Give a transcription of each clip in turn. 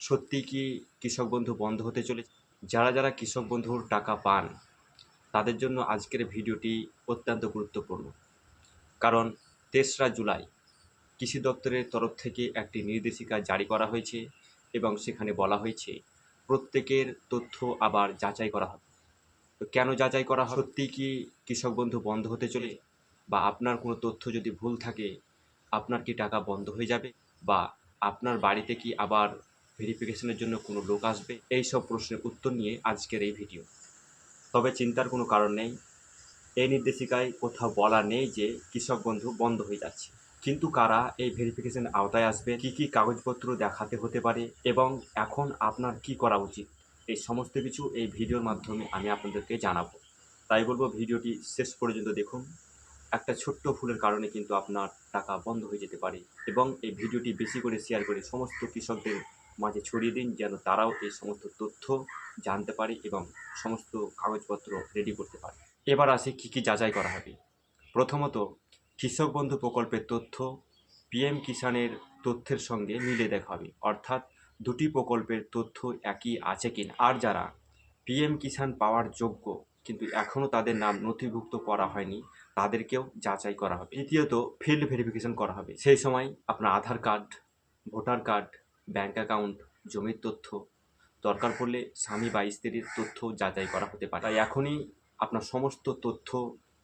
সত্যিই কি কৃষক বন্ধু বন্ধ হতে চলেছে? যারা কৃষক বন্ধুর টাকা পান, তাদের জন্য আজকের ভিডিওটি অত্যন্ত গুরুত্বপূর্ণ। কারণ ৩রা জুলাই কৃষি দপ্তরের তরফ থেকে একটি নির্দেশিকা জারি করা হয়েছে এবং সেখানে বলা হয়েছে প্রত্যেকের তথ্য আবার যাচাই করা হবে। তো কেন যাচাই করা হবে? সত্যিই কি কৃষক বন্ধু বন্ধ হতে চলেছে? বা আপনার কোনো তথ্য যদি ভুল থাকে, আপনার কি টাকা বন্ধ হয়ে যাবে? বা আপনার বাড়িতে কি আবার ভেরিফিকেশনের জন্য কোনো লোক আসবে? এই সব প্রশ্নের উত্তর নিয়ে আজকের এই ভিডিও। তবে চিন্তার কোনো কারণ নেই। এই নির্দেশিকায় কোথাও বলা নেই যে কৃষক বন্ধু বন্ধ হয়ে যাচ্ছে। কিন্তু কারা এই ভেরিফিকেশনের আওতায় আসবে, কী কাগজপত্র দেখাতে হতে পারে এবং এখন আপনার কি করা উচিত, এই সমস্ত কিছু এই ভিডিওর মাধ্যমে আমি আপনাদেরকে জানাবো। তাই বলবো ভিডিওটি শেষ পর্যন্ত দেখুন। একটা ছোট্ট ভুলের কারণে কিন্তু আপনার টাকা বন্ধ হয়ে যেতে পারে এবং এই ভিডিওটি বেশি করে শেয়ার করে সমস্ত কৃষকদের মাঝে ছড়িয়ে দিন, যেন তারাও এই সমস্ত তথ্য জানতে পারে এবং সমস্ত কাগজপত্র রেডি করতে পারে। এবার আসে কী যাচাই করা হবে। প্রথমত, কৃষক বন্ধু প্রকল্পের তথ্য পিএম কিষাণের তথ্যের সঙ্গে মিলে দেখা হবে, অর্থাৎ দুটি প্রকল্পের তথ্য একই আছে কিনা। আর যারা পিএম কিষাণ পাওয়ার যোগ্য কিন্তু এখনও তাদের নাম নথিভুক্ত করা হয়নি, তাদেরকেও যাচাই করা হবে। দ্বিতীয়ত, ফিল্ড ভেরিফিকেশন করা হবে। সেই সময় আপনার Aadhaar card, voter card, bank account, জমির তথ্য, দরকার পড়লে স্বামী বা স্ত্রীর তথ্য যাচাই করা হতে পারে। তাই এখনই আপনার সমস্ত তথ্য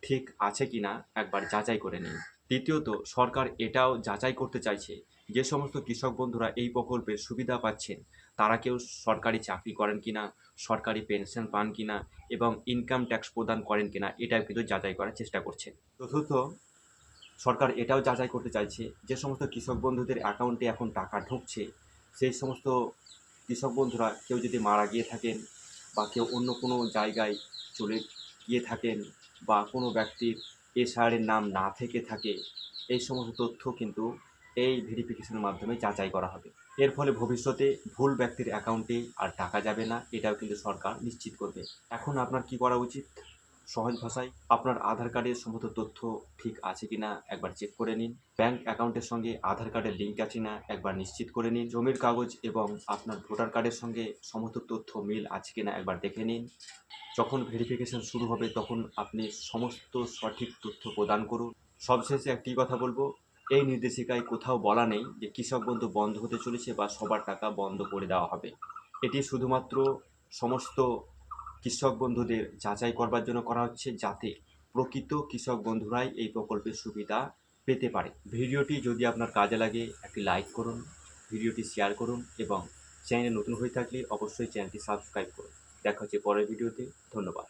ঠিক আছে কিনা একবার যাচাই করে নিন। তৃতীয়ত, সরকার এটাও যাচাই করতে চাইছে যে সমস্ত কৃষক বন্ধুরা এই প্রকল্পের সুবিধা পাচ্ছেন তারা কেউ সরকারি চাকরি করেন কিনা, সরকারি পেনশন পান কিনা এবং ইনকাম ট্যাক্স প্রদান করেন কিনা, এটাও কিন্তু যাচাই করার চেষ্টা করছেন। চতুর্থ, সরকার এটাও যাচাই করতে চাইছে যে সমস্ত কৃষক বন্ধুদের অ্যাকাউন্টে এখন টাকা ঢুকছে, সেই সমস্ত কৃষক বন্ধুরা কেউ যদি মারা গিয়ে থাকেন বা কেউ অন্য কোনো জায়গায় চলে গিয়ে থাকেন বা কোনো ব্যক্তির এসআইআরের নাম না থেকে থাকে, এই সমস্ত তথ্য কিন্তু এই ভেরিফিকেশনের মাধ্যমে যাচাই করা হবে। এর ফলে ভবিষ্যতে ভুল ব্যক্তির অ্যাকাউন্টে আর টাকা যাবে না, এটাও কিন্তু সরকার নিশ্চিত করবে। এখন আপনার কি করা উচিত? সহজ ভাষায় আপনার আধার কার্ডের সমস্ত তথ্য ঠিক আছে কিনা একবার চেক করে নিন। ব্যাঙ্ক অ্যাকাউন্টের সঙ্গে আধার কার্ডের লিঙ্ক আছে না একবার নিশ্চিত করে নিন। জমির কাগজ এবং আপনার ভোটার কার্ডের সঙ্গে সমস্ত তথ্য মিল আছে কিনা একবার দেখে নিন। যখন ভেরিফিকেশন শুরু হবে তখন আপনি সমস্ত সঠিক তথ্য প্রদান করুন। সবশেষে একটি কথা বলবো, এই নির্দেশিকায় কোথাও বলা নেই যে কৃষক বন্ধু বন্ধ হতে চলেছে বা সবার টাকা বন্ধ করে দেওয়া হবে। এটি শুধুমাত্র সমস্ত কৃষক বন্ধুদের যাচাই করবার জন্য করা হচ্ছে, যাতে প্রকৃত কৃষক বন্ধুরাই এই প্রকল্পের সুবিধা পেতে পারে। ভিডিওটি যদি আপনার কাজে লাগে একটি লাইক করুন, ভিডিওটি শেয়ার করুন এবং চ্যানেলে নতুন হয়ে থাকলে অবশ্যই চ্যানেলটি সাবস্ক্রাইব করুন। দেখা হচ্ছে পরের ভিডিওতে। ধন্যবাদ।